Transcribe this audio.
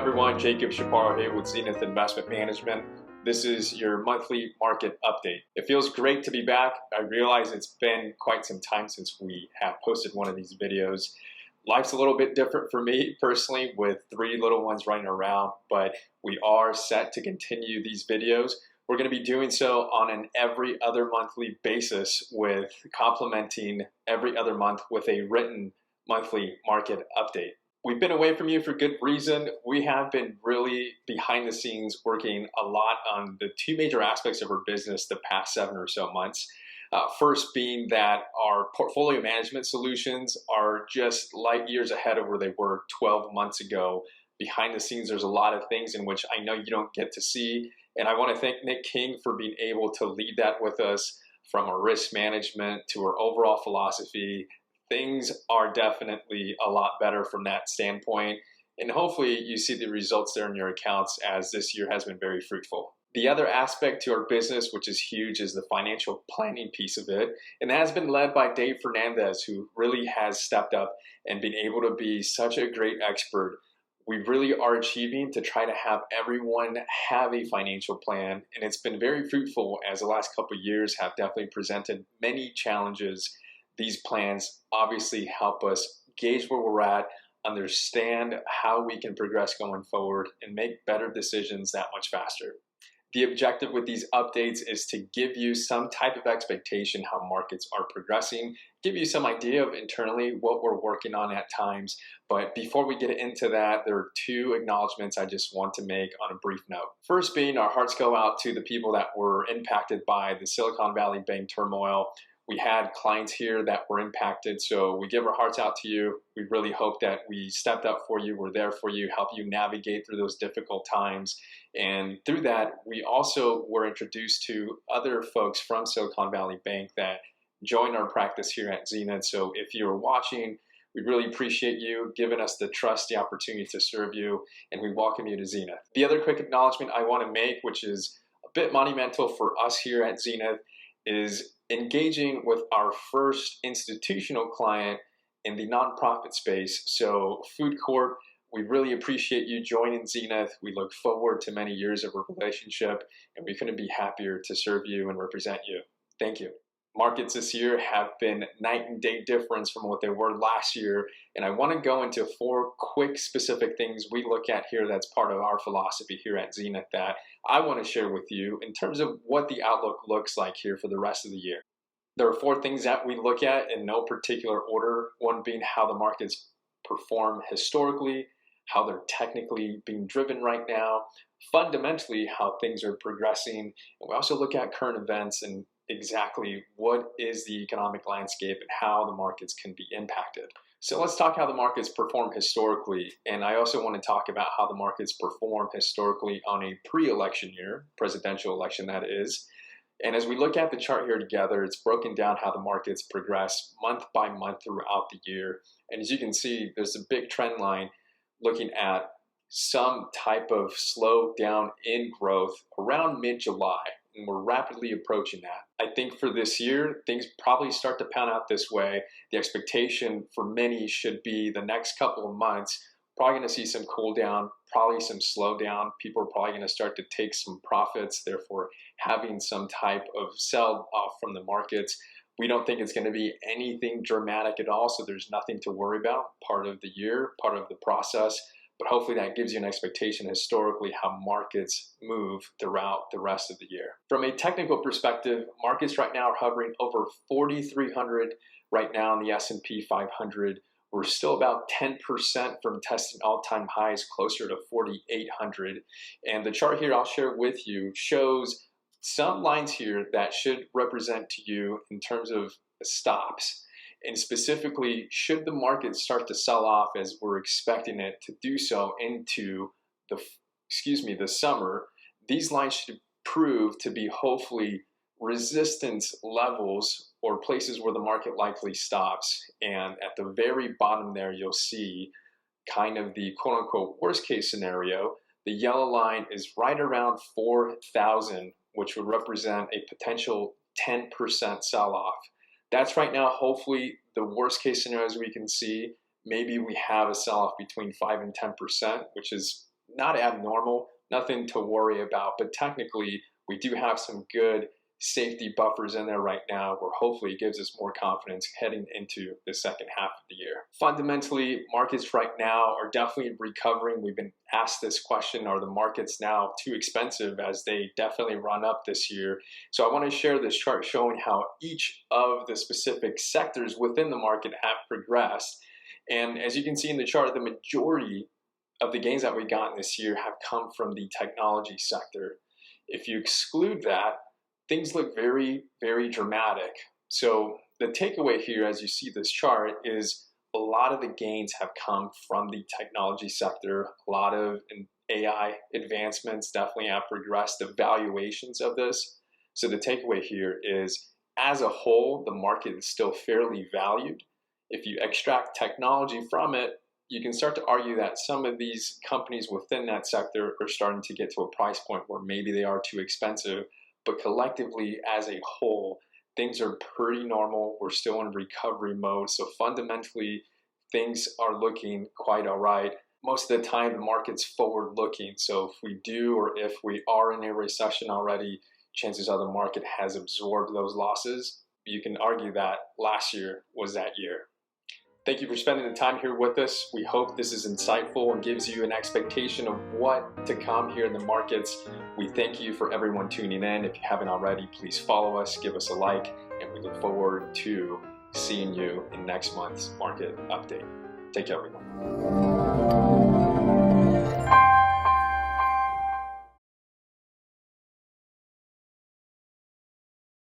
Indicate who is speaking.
Speaker 1: everyone, Jacob Chaparro here with Zenith Investment Management. This is your monthly market update. It feels great to be back. I realize it's been quite some time since we have posted one of these videos. Life's a little bit different for me personally with 3 little ones running around, but we are set to continue these videos. We're going to be doing so on an every other monthly basis, with complementing every other month with a written monthly market update. We've been away from you for good reason. We have been really behind the scenes working a lot on the 2 major aspects of our business the past 7 or so months. First being that our portfolio management solutions are just light years ahead of where they were 12 months ago. Behind the scenes, there's a lot of things in which I know you don't get to see. And I want to thank Nick King for being able to lead that with us, from our risk management to our overall philosophy. Things are definitely a lot better from that standpoint, and hopefully you see the results there in your accounts, as this year has been very fruitful. The other aspect to our business, which is huge, is the financial planning piece of it, and that has been led by Dave Fernandez, who really has stepped up and been able to be such a great expert. We really are achieving to try to have everyone have a financial plan, and it's been very fruitful, as the last couple of years have definitely presented many challenges. These plans obviously help us gauge where we're at, understand how we can progress going forward, and make better decisions that much faster. The objective with these updates is to give you some type of expectation how markets are progressing, give you some idea of internally what we're working on at times. But before we get into that, there are 2 acknowledgments I just want to make on a brief note. First being, our hearts go out to the people that were impacted by the Silicon Valley Bank turmoil. We had clients here that were impacted, so we give our hearts out to you. We really hope that we stepped up for you, we're there for you, help you navigate through those difficult times. And through that, we also were introduced to other folks from Silicon Valley Bank that joined our practice here at Zenith. So if you're watching, we really appreciate you giving us the trust, the opportunity to serve you, and we welcome you to Zenith. The other quick acknowledgement I want to make, which is a bit monumental for us here at Zenith, is engaging with our first institutional client in the nonprofit space. So Food Corp, we really appreciate you joining Zenith. We look forward to many years of a relationship, and we couldn't be happier to serve you and represent you. Thank you. Markets this year have been night and day difference from what they were last year, and I want to go into 4 quick specific things we look at here that's part of our philosophy here at Zenith that I want to share with you in terms of what the outlook looks like here for the rest of the year. There are 4 things that we look at in no particular order, one being how the markets perform historically, how they're technically being driven right now, fundamentally how things are progressing, and we also look at current events and exactly what is the economic landscape and how the markets can be impacted. So let's talk how the markets perform historically, and I also want to talk about how the markets perform historically on a pre-election year, presidential election that is. And as we look at the chart here together, it's broken down how the markets progress month by month throughout the year. And as you can see, there's a big trend line looking at some type of slowdown in growth around mid-July, and we're rapidly approaching that. I think for this year, things probably start to pan out this way. The expectation for many should be the next couple of months, probably going to see some cool down, probably some slowdown. People are probably going to start to take some profits, therefore having some type of sell off from the markets. We don't think it's going to be anything dramatic at all, so there's nothing to worry about. Part of the year, part of the process, but hopefully that gives you an expectation historically how markets move throughout the rest of the year. From a technical perspective, markets right now are hovering over 4,300 right now in the S&P 500. We're still about 10% from testing all-time highs closer to 4,800. And the chart here I'll share with you shows some lines here that should represent to you in terms of stops. And specifically, should the market start to sell off as we're expecting it to do so into the summer, these lines should prove to be hopefully resistance levels or places where the market likely stops. And at the very bottom there, you'll see kind of the quote-unquote worst case scenario. The yellow line is right around 4,000, which would represent a potential 10% sell-off. That's right now, hopefully, the worst case scenarios we can see. Maybe we have a sell-off between 5 and 10%, which is not abnormal, nothing to worry about, but technically we do have some good safety buffers in there right now where hopefully it gives us more confidence heading into the second half of the year. Fundamentally, markets right now are definitely recovering. We've been asked this question, are the markets now too expensive, as they definitely run up this year? So I want to share this chart showing how each of the specific sectors within the market have progressed. And as you can see in the chart, the majority of the gains that we've gotten this year have come from the technology sector. If you exclude that, things look very, very dramatic. So the takeaway here, as you see this chart, is a lot of the gains have come from the technology sector. A lot of AI advancements definitely have progressed the valuations of this. So the takeaway here is, as a whole, the market is still fairly valued. If you extract technology from it, you can start to argue that some of these companies within that sector are starting to get to a price point where maybe they are too expensive. But collectively, as a whole, things are pretty normal. We're still in recovery mode. So fundamentally, things are looking quite all right. Most of the time, the market's forward looking. So if we do, or if we are in a recession already, chances are the market has absorbed those losses. You can argue that last year was that year. Thank you for spending the time here with us. We hope this is insightful and gives you an expectation of what to come here in the markets. We thank you for everyone tuning in. If you haven't already, please follow us, give us a like, and we look forward to seeing you in next month's market update. Take care, everyone.